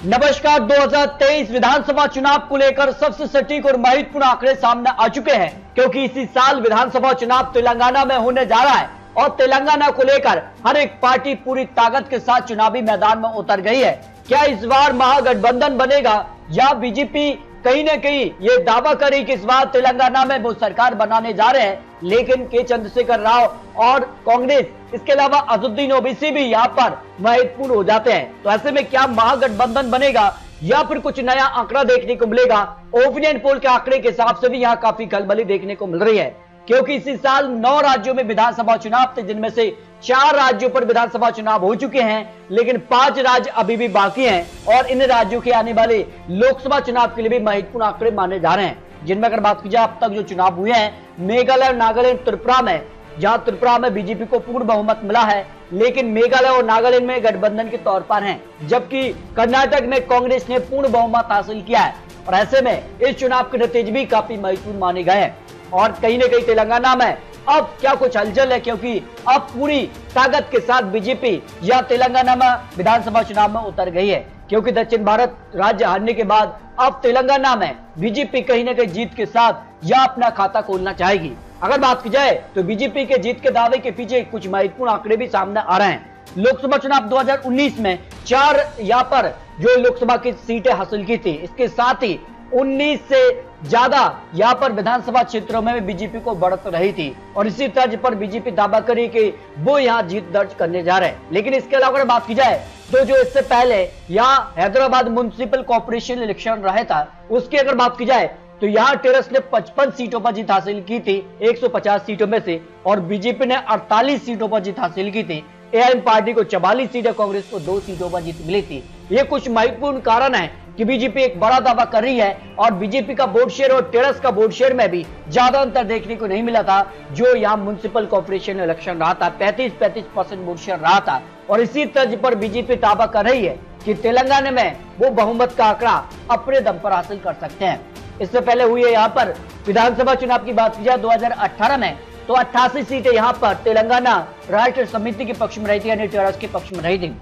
नमस्कार। 2023 विधानसभा चुनाव को लेकर सबसे सटीक और महत्वपूर्ण आंकड़े सामने आ चुके हैं, क्योंकि इसी साल विधानसभा चुनाव तेलंगाना में होने जा रहा है और तेलंगाना को लेकर हर एक पार्टी पूरी ताकत के साथ चुनावी मैदान में उतर गई है। क्या इस बार महागठबंधन बनेगा या बीजेपी कहीं ना कहीं ये दावा करी कि इस बार तेलंगाना में वो सरकार बनाने जा रहे हैं, लेकिन के चंद्रशेखर राव और कांग्रेस, इसके अलावा अजुद्दीन ओवैसी भी यहाँ पर महत्वपूर्ण हो जाते हैं। तो ऐसे में क्या महागठबंधन बनेगा या फिर कुछ नया आंकड़ा देखने को मिलेगा? ओपिनियन पोल के आंकड़े के हिसाब से भी यहाँ काफी खलबली देखने को मिल रही है, क्योंकि इसी साल 9 राज्यों में विधानसभा चुनाव थे, जिनमें से 4 राज्यों पर विधानसभा चुनाव हो चुके हैं, लेकिन 5 राज्य अभी भी बाकी हैं और इन राज्यों के आने वाले लोकसभा चुनाव के लिए भी महत्वपूर्ण आंकड़े माने जा रहे हैं। जिनमें अगर बात की जाए अब तक जो चुनाव हुए हैं, मेघालय, नागालैंड, त्रिपुरा में, जहां त्रिपुरा में बीजेपी को पूर्ण बहुमत मिला है, लेकिन मेघालय और नागालैंड में गठबंधन के तौर पर हैं, जबकि कर्नाटक में कांग्रेस ने पूर्ण बहुमत हासिल किया है। और ऐसे में इस चुनाव के नतीजे भी काफी महत्वपूर्ण माने गए हैं। और कहीं न कहीं तेलंगाना में अब क्या कुछ हलचल है, क्योंकि अब पूरी ताकत के साथ बीजेपी या तेलंगाना में विधानसभा चुनाव में उतर गई है, क्योंकि दक्षिण भारत राज्य हारने के बाद अब तेलंगाना में बीजेपी कहीं न कहीं जीत के साथ या अपना खाता खोलना चाहेगी। अगर बात की जाए तो बीजेपी के जीत के दावे के पीछे कुछ महत्वपूर्ण आंकड़े भी सामने आ रहे हैं। लोकसभा चुनाव 2019 में 4 यहाँ पर जो लोकसभा की सीटें हासिल की थी, इसके साथ ही 19 से ज्यादा यहाँ पर विधानसभा क्षेत्रों में बीजेपी को बढ़त रही थी और इसी तर्ज पर बीजेपी दावा करी कि वो यहाँ जीत दर्ज करने जा रहे हैं। लेकिन इसके अलावा अगर बात की जाए तो जो इससे पहले यहाँ हैदराबाद म्युनिसिपल कॉर्पोरेशन इलेक्शन रहा था, उसकी अगर बात की जाए तो यहाँ टेरस ने 55 सीटों पर जीत हासिल की थी 150 सीटों में से, और बीजेपी ने 48 सीटों पर जीत हासिल की थी। एआईएम पार्टी को 44 सीटें, कांग्रेस को 2 सीटों पर जीत मिली थी। ये कुछ महत्वपूर्ण कारण है कि बीजेपी एक बड़ा दावा कर रही है और बीजेपी का वोट शेयर और टेरस का वोट शेयर में भी ज्यादा अंतर देखने को नहीं मिला था। जो यहाँ म्युनिसिपल कॉर्पोरेशन इलेक्शन रहा था 35% वोट शेयर रहा था, और इसी तर्ज पर बीजेपी दावा कर रही है कि तेलंगाना में वो बहुमत का आंकड़ा अपने दम पर हासिल कर सकते हैं। इससे पहले हुई है यहाँ पर विधानसभा चुनाव की बात की जाए 2018 में, तो 88 सीटें यहाँ पर तेलंगाना राष्ट्र समिति के पक्ष में रही थी, यानी टेरस के पक्ष में रही थी,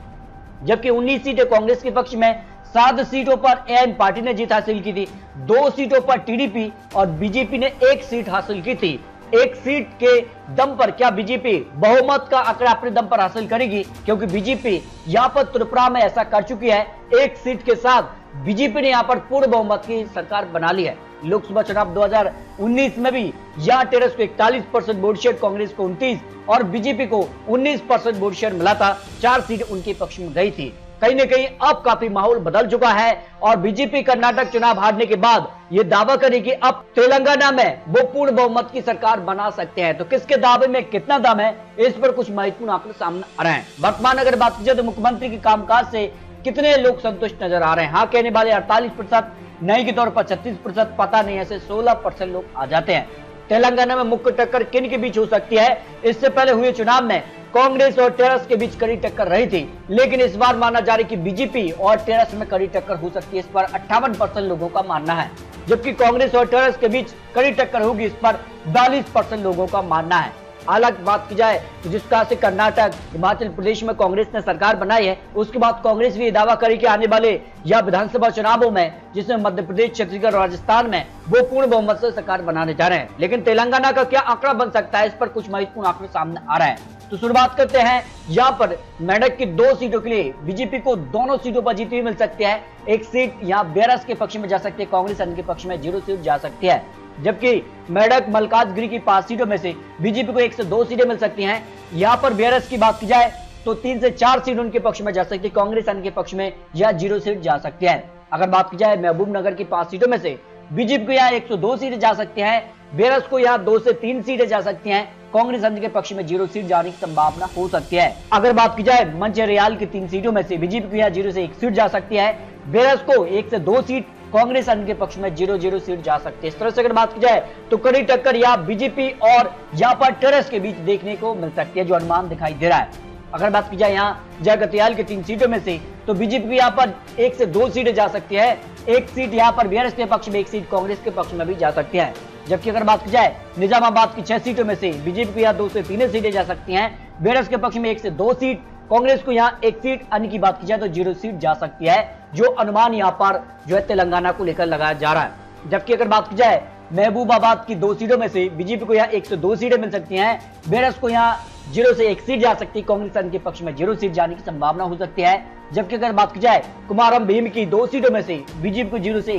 जबकि 19 सीटें कांग्रेस के पक्ष में, 7 सीटों पर एआईएम पार्टी ने जीत हासिल की थी, 2 सीटों पर टीडीपी और बीजेपी ने 1 सीट हासिल की थी। 1 सीट के दम पर क्या बीजेपी बहुमत का आंकड़ा अपने दम पर हासिल करेगी? क्योंकि बीजेपी यहाँ पर त्रिपुरा में ऐसा कर चुकी है, 1 सीट के साथ बीजेपी ने यहाँ पर पूर्ण बहुमत की सरकार बना ली है। लोकसभा चुनाव 2019 में भी यहाँ टेरस को 41% वोट शेयर, कांग्रेस को 29 और बीजेपी को 19% वोट शेयर मिला था। 4 सीट उनके पक्ष में गई थी। कहीं न कहीं अब काफी माहौल बदल चुका है और बीजेपी कर्नाटक चुनाव हारने के बाद ये दावा करे कि अब तेलंगाना में वो पूर्ण बहुमत की सरकार बना सकते हैं। तो किसके दावे में कितना दम है, इस पर कुछ महत्वपूर्ण आंकड़े सामने आ रहे हैं। वर्तमान अगर बात की जाए तो मुख्यमंत्री के कामकाज से कितने लोग संतुष्ट नजर आ रहे हैं? हाँ कहने वाले 48%, नहीं के तौर पर 36%, पता नहीं ऐसे 16% लोग आ जाते हैं। तेलंगाना में मुख्य टक्कर किन के बीच हो सकती है? इससे पहले हुए चुनाव में कांग्रेस और टेरस के बीच कड़ी टक्कर रही थी, लेकिन इस बार माना जा रहा है कि बीजेपी और टेरस में कड़ी टक्कर हो सकती है। इस पर 58% लोगों का मानना है, जबकि कांग्रेस और टेरस के बीच कड़ी टक्कर होगी, इस पर 42% लोगों का मानना है। हालांकि बात की जाए तो जिस तरह से कर्नाटक, हिमाचल प्रदेश में कांग्रेस ने सरकार बनाई है, उसके बाद कांग्रेस भी दावा करी कि आने वाले या विधानसभा चुनावों में, जिसमें मध्य प्रदेश, छत्तीसगढ़, राजस्थान में वो पूर्ण बहुमत से सरकार बनाने जा रहे हैं। लेकिन तेलंगाना का क्या आंकड़ा बन सकता है, इस पर कुछ महत्वपूर्ण आंकड़े सामने आ रहे हैं। तो शुरुआत करते हैं। यहाँ पर मेडक की 2 सीटों के लिए बीजेपी को दोनों सीटों पर जीत भी मिल सकती है। 1 सीट यहाँ बेरस के पक्ष में जा सकती है, कांग्रेस अन्य के पक्ष में 0 सीट जा सकती है, जबकि मेडक, मलकाजगिरी की 5 सीटों में से बीजेपी को 1 से 2 सीटें मिल सकती हैं। यहाँ पर बेरस की बात की जाए तो 3 से 4 सीट उनके पक्ष में जा सकती है, कांग्रेस अन्य के पक्ष में या 0 सीट जा सकती है। अगर बात की जाए महबूब नगर की 5 सीटों में से बीजेपी को यहाँ 102 सीटें जा सकती हैं, बेरस को यहाँ 2 से 3 सीटें जा सकती हैं, कांग्रेस अन्य के पक्ष में 0 सीट जाने की संभावना हो सकती है। अगर बात की जाए मंचरियाल की 3 सीटों में से बीजेपी को यहाँ 0 से 1 सीट जा सकती है, बेरस को 1 से 2 सीट, कांग्रेस अन्य के पक्ष में 0-0 सीट जा सकती है। इस तरह से अगर बात की जाए तो कड़ी टक्कर यहाँ बीजेपी और यहाँ पर टेरस के बीच देखने को मिल सकती है, जो अनुमान दिखाई दे रहा है। अगर बात की जाए यहाँ जयगतियाल की 3 सीटों में से तो बीजेपी यहाँ पर 1 से 2 सीटें जा सकती है, 1 सीट यहाँ पर बीआरएस के पक्ष में, 1 सीट कांग्रेस के पक्ष में भी जा सकती है। जबकि अगर बात की जाए निजामाबाद की 6 सीटों में से बीजेपी को यहाँ 2 से 3 सीटें जा सकती हैं, बीआरएस के पक्ष में 1 से 2 सीट, कांग्रेस को यहाँ 1 सीट, अन्य की बात की जाए तो 0 सीट जा सकती है। जो अनुमान यहाँ पर जो है तेलंगाना को लेकर लगाया जा रहा है। जबकि अगर बात की जाए महबूबाबाद की 2 सीटों में से बीजेपी को यहाँ 102 सीटें मिल सकती हैं, बेरस को यहाँ 0 से 1 सीट जा सकती है, कांग्रेस के पक्ष में 0 सीट जाने की संभावना हो सकती है। जबकि अगर बात की जाए कुमारम भीम की 2 सीटों में से बीजेपी को 0 से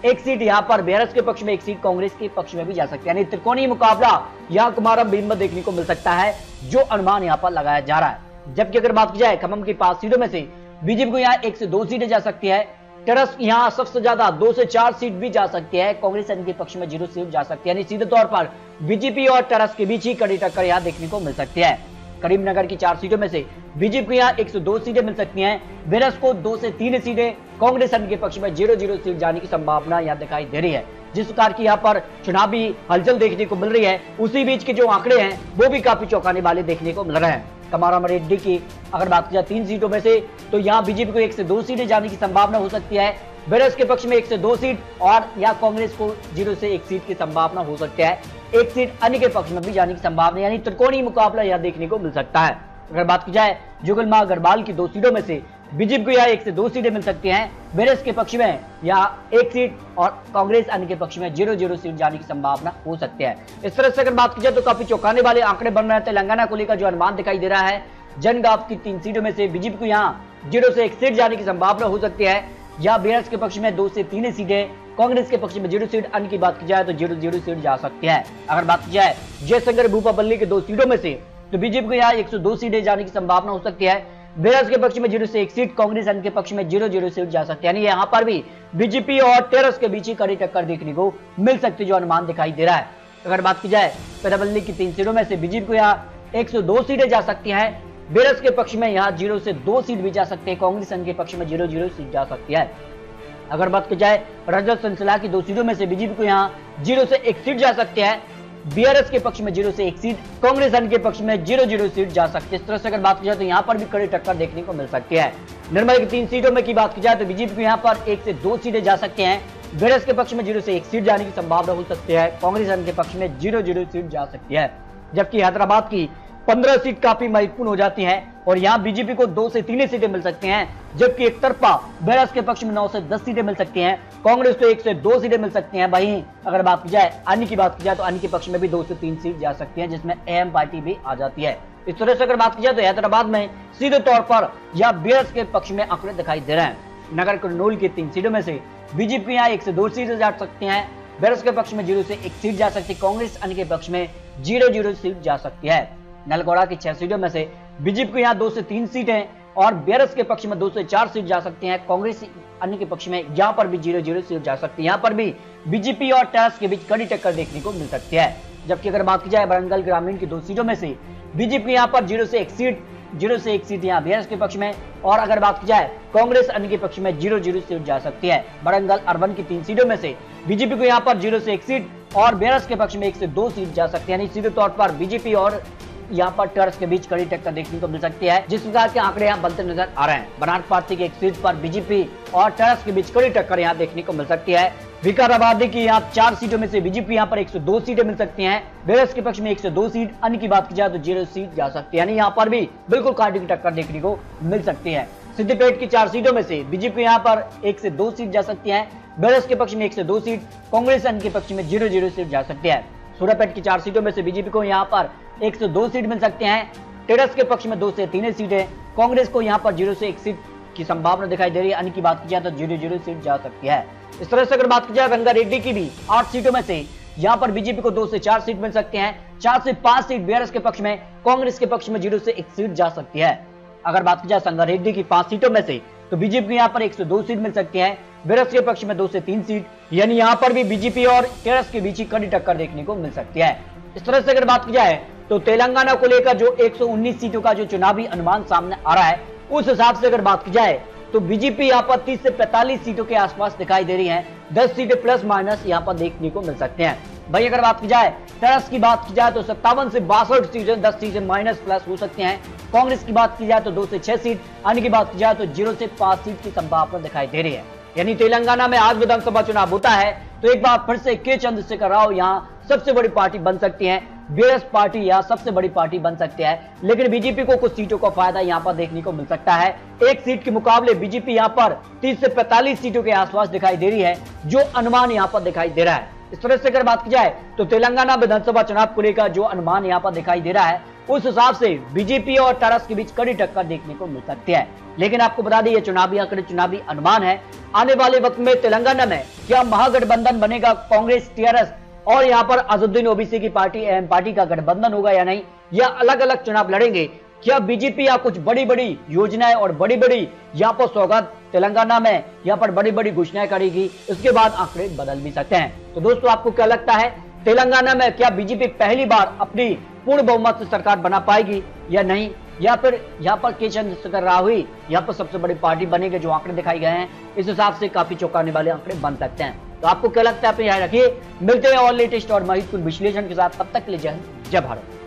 1 सीट यहाँ पर बेरस के पक्ष में 1 सीट कांग्रेस के पक्ष में भी जा सकती है, यानी त्रिकोणीय मुकाबला यहाँ कुमारम भीम में देखने को मिल सकता है, जो अनुमान यहाँ पर लगाया जा रहा है। जबकि अगर बात की जाए खम्मम की 5 सीटों में से बीजेपी को यहाँ 1 से 2 सीटें जा सकती है, टेरस यहाँ सबसे ज्यादा 2 से 4 सीट भी जा सकती है, कांग्रेस के पक्ष में 0 सीट जा सकती है, यानी सीधे तौर पर बीजेपी और टेरस के बीच ही कड़ी टक्कर यहाँ देखने को मिल सकती है। करीमनगर की 4 सीटों में से बीजेपी को यहाँ 102 सीटें मिल सकती हैं, बेरस को 2 से 3 सीटें, कांग्रेस के पक्ष में 0-0 सीट जाने की संभावना यहाँ दिखाई दे रही है। जिस प्रकार की यहाँ पर चुनावी हलचल देखने को मिल रही है, उसी बीच के जो आंकड़े हैं वो भी काफी चौंकाने वाले देखने को मिल रहे हैं। कमाराम रेड्डी की अगर बात की जाए 3 सीटों में से, तो यहाँ बीजेपी को 1 से 2 सीटें जाने की संभावना हो सकती है, बेरस के पक्ष में 1 से 2 सीट और या कांग्रेस को 0 से 1 सीट की संभावना हो सकती है, 1 सीट अन्य के पक्ष में भी जाने की संभावना, यानी त्रिकोणीय मुकाबला यह देखने को मिल सकता है। अगर बात की जाए जुगलमा अग्रवाल की 2 सीटों में से बीजेपी को यहाँ 1 से 2 सीटें मिल सकती हैं, बेरस के पक्ष में या 1 सीट और कांग्रेस अन्य के पक्ष में 0-0 सीट जाने की संभावना हो सकती है। इस तरह से अगर बात की जाए तो काफी चौंकाने वाले आंकड़े बन रहे हैं तेलंगाना को लेकर, जो अनुमान दिखाई दे रहा है। जनगांव की 3 सीटों में से बीजेपी को यहाँ 0 से 1 सीट जाने की संभावना हो सकती है, या बेरस के पक्ष में 2 से 3 सीटें, कांग्रेस के पक्ष में 0 सीट, अन्य की बात की जाए तो 0-0 सीट जा सकती है। अगर बात की जाए जयशंकर भूपापल्ली के 2 सीटों में से, तो बीजेपी को यहाँ 102 सीटें जाने की संभावना हो सकती है, बेरस के पक्ष में 0 से 1 सीट, कांग्रेस अन्य के पक्ष में 0-0 सीट जा सकती है, यानी यहाँ पर भी बीजेपी और टेरस के बीच ही कड़ी टक्कर देखने को मिल सकती है, जो अनुमान दिखाई दे रहा है। अगर बात की जाए पेराबल्ली की 3 सीटों में से बीजेपी को यहाँ 102 सीटें जा सकती हैं, बेरस के पक्ष में यहाँ 0 से 2 सीट भी जा सकते हैं, कांग्रेस के पक्ष में 0-0 सीट जा सकती है। अगर बात की जाए रजत सिलसिला की 2 सीटों में से बीजेपी को यहाँ 0 से 1 सीट जा सकती है, बीआरएस के पक्ष में 0 से 1 सीट, कांग्रेस के पक्ष में 0-0 सीट जा सकती है। इस तरह से अगर बात की जाए तो यहाँ पर भी कड़ी टक्कर देखने को मिल सकती है। निर्मल की 3 सीटों में की बात की जाए तो बीजेपी को यहाँ पर 1 से 2 सीटें जा सकते हैं, बीआरएस के पक्ष में 0 से 1 सीट जाने की संभावना हो सकती है, कांग्रेस के पक्ष में 0-0 सीट जा सकती है। जबकि हैदराबाद की 15 सीट काफी महत्वपूर्ण हो जाती हैं और यहाँ बीजेपी को 2 से 3 सीटें मिल सकती हैं, जबकि एक तरफा बेरस के पक्ष में 9 से 10 सीटें मिल सकती हैं, कांग्रेस को 1 से 2 सीटें मिल सकती हैं। वहीं अगर बात की जाए अन्य की बात की जाए तो अन्य के पक्ष में भी 2 से 3 सीट जा सकती हैं, जिसमें एम पार्टी भी आ जाती है। इस तरह से अगर बात की जाए तो हैदराबाद में सीधे तौर पर यह बेरस के पक्ष में आंकड़े दिखाई दे रहे हैं। नगर कर्नूल की 3 सीटों में से बीजेपी यहाँ 1 से 2 सीटें जा सकती हैं, बेरस के पक्ष में 0 से 1 सीट जा सकती है, कांग्रेस अन्य के पक्ष में 0-0 सीट जा सकती है। नलगोड़ा की 6 सीटों में से बीजेपी को यहाँ 2 से 3 सीटें और बेरस के पक्ष में 2 से 4 सीट जा सकती हैं, कांग्रेस अन्य के पक्ष में यहाँ पर भी 0-0 सीट जा सकती है। यहाँ पर भी बीजेपी और टेरस के बीच कड़ी टक्कर देखने को मिल सकती है। जबकि अगर बात की जाए वरंगल ग्रामीण की 2 सीटों में से बीजेपी यहाँ पर 0 से 1 सीट यहाँ बेरस के पक्ष में, और अगर बात की जाए कांग्रेस अन्य के पक्ष में 0-0 सीट जा सकती है। वरंगल अर्बन की 3 सीटों में से बीजेपी को यहाँ पर 0 से 1 सीट और बेरस के पक्ष में 1 से 2 सीट जा सकती है, यानी सीधे तौर पर बीजेपी और यहाँ पर टेरस के बीच कड़ी टक्कर देखने को मिल सकती है। जिस प्रकार के आंकड़े यहाँ बनते नजर आ रहे हैं, बनारस पार्टी की 1 सीट पर बीजेपी और टेरस के बीच कड़ी टक्कर यहाँ देखने को मिल सकती है। विकाराबाद की यहाँ 4 सीटों में से बीजेपी यहाँ पर 102 सीटें मिल सकती हैं, बेरस के पक्ष में 102 सीट, अन्य की बात की जाए तो 0 सीट जा सकती है, यानी यहाँ पर भी बिल्कुल कांटे की टक्कर देखने को मिल सकती है। सिद्दीपेट की 4 सीटों में से बीजेपी यहाँ पर 1 से 2 सीट जा सकती है, बेरस के पक्ष में 1 से 2 सीट, कांग्रेस अन्य के पक्ष में 0-0 सीट जा सकती है। सूरपेट की 4 सीटों में से बीजेपी को यहाँ पर 1 से 2 सीट मिल सकते हैं, टेरस के पक्ष में 2 से 3 सीटें, कांग्रेस को यहाँ पर 0 से 1 सीट की संभावना दिखाई दे रही है, अन्य की बात की जाए तो 0-0 सीट जा सकती है। इस तरह से अगर बात की जाए रंगारेड्डी की भी 8 सीटों में से यहाँ पर बीजेपी को 2 से 4 सीट मिल सकते हैं, 4 से 5 सीट बीआरएस के पक्ष में, कांग्रेस के पक्ष में 0 से 1 सीट जा सकती है। अगर बात की जाए संगारेड्डी की 5 सीटों में से तो बीजेपी को यहाँ पर 1 से 2 सीट मिल सकती है, बेरस के पक्ष में 2 से 3 सीट, यानी यहाँ पर भी बीजेपी और टेरस के बीच ही कड़ी टक्कर देखने को मिल सकती है। इस तरह से अगर बात की जाए तो तेलंगाना को लेकर जो 119 सीटों का जो चुनावी अनुमान सामने आ रहा है, उस हिसाब से अगर बात की जाए तो बीजेपी यहाँ पर 30 से 45 सीटों के आसपास दिखाई दे रही है, 10 सीटें प्लस माइनस यहाँ पर देखने को मिल सकते हैं। भाई अगर बात की जाए टेरस की बात की जाए तो 57 से 62 सीटें, 10 सीटें माइनस प्लस हो सकते हैं। कांग्रेस की बात की जाए तो 2 से 6 सीट, अन्य की बात की जाए तो 0 से 5 सीट की संभावना दिखाई दे रही है। यानी तेलंगाना में आज विधानसभा चुनाव होता है तो एक बार फिर से के चंद्रशेखर राव यहाँ सबसे बड़ी पार्टी बन सकती है, बीआरएस पार्टी या सबसे बड़ी पार्टी बन सकती है। लेकिन बीजेपी को कुछ सीटों का फायदा यहां पर देखने को मिल सकता है। एक सीट के मुकाबले बीजेपी यहां पर 30 से 45 सीटों के आसपास दिखाई दे रही है, जो अनुमान यहां पर दिखाई दे रहा है। इस तरह से अगर बात की जाए तो तेलंगाना विधानसभा चुनाव को लेकर जो अनुमान यहां पर दिखाई दे रहा है, उस हिसाब से बीजेपी और टीआरएस के बीच कड़ी टक्कर देखने को मिल सकती है। लेकिन आपको बता दें, ये चुनावी आंकड़े, चुनावी अनुमान है। आने वाले वक्त में तेलंगाना में क्या महागठबंधन बनेगा, कांग्रेस, टीआरएस और यहाँ पर अजहरुद्दीन ओवैसी की पार्टी, अहम पार्टी का गठबंधन होगा या नहीं, या अलग अलग चुनाव लड़ेंगे, क्या बीजेपी या कुछ बड़ी बड़ी योजनाएं और बड़ी बड़ी यहाँ पर सौगात तेलंगाना में यहाँ पर बड़ी बड़ी घोषणाएं करेगी, इसके बाद आंकड़े बदल भी सकते हैं। तो दोस्तों, आपको क्या लगता है, तेलंगाना में क्या बीजेपी पहली बार अपनी पूर्ण बहुमत से सरकार बना पाएगी या नहीं, या फिर यहाँ पर के चंद्रशेखर राव ही यहाँ पर सबसे बड़ी पार्टी बनेगी? जो आंकड़े दिखाए गए हैं, इस हिसाब से काफी चौंकाने वाले आंकड़े बन सकते हैं। तो आपको क्या लगता है, आप यहाँ रखिए। मिलते हैं और लेटेस्ट और महत्वपूर्ण विश्लेषण के साथ। तब तक के लिए जय हिंद, जय भारत।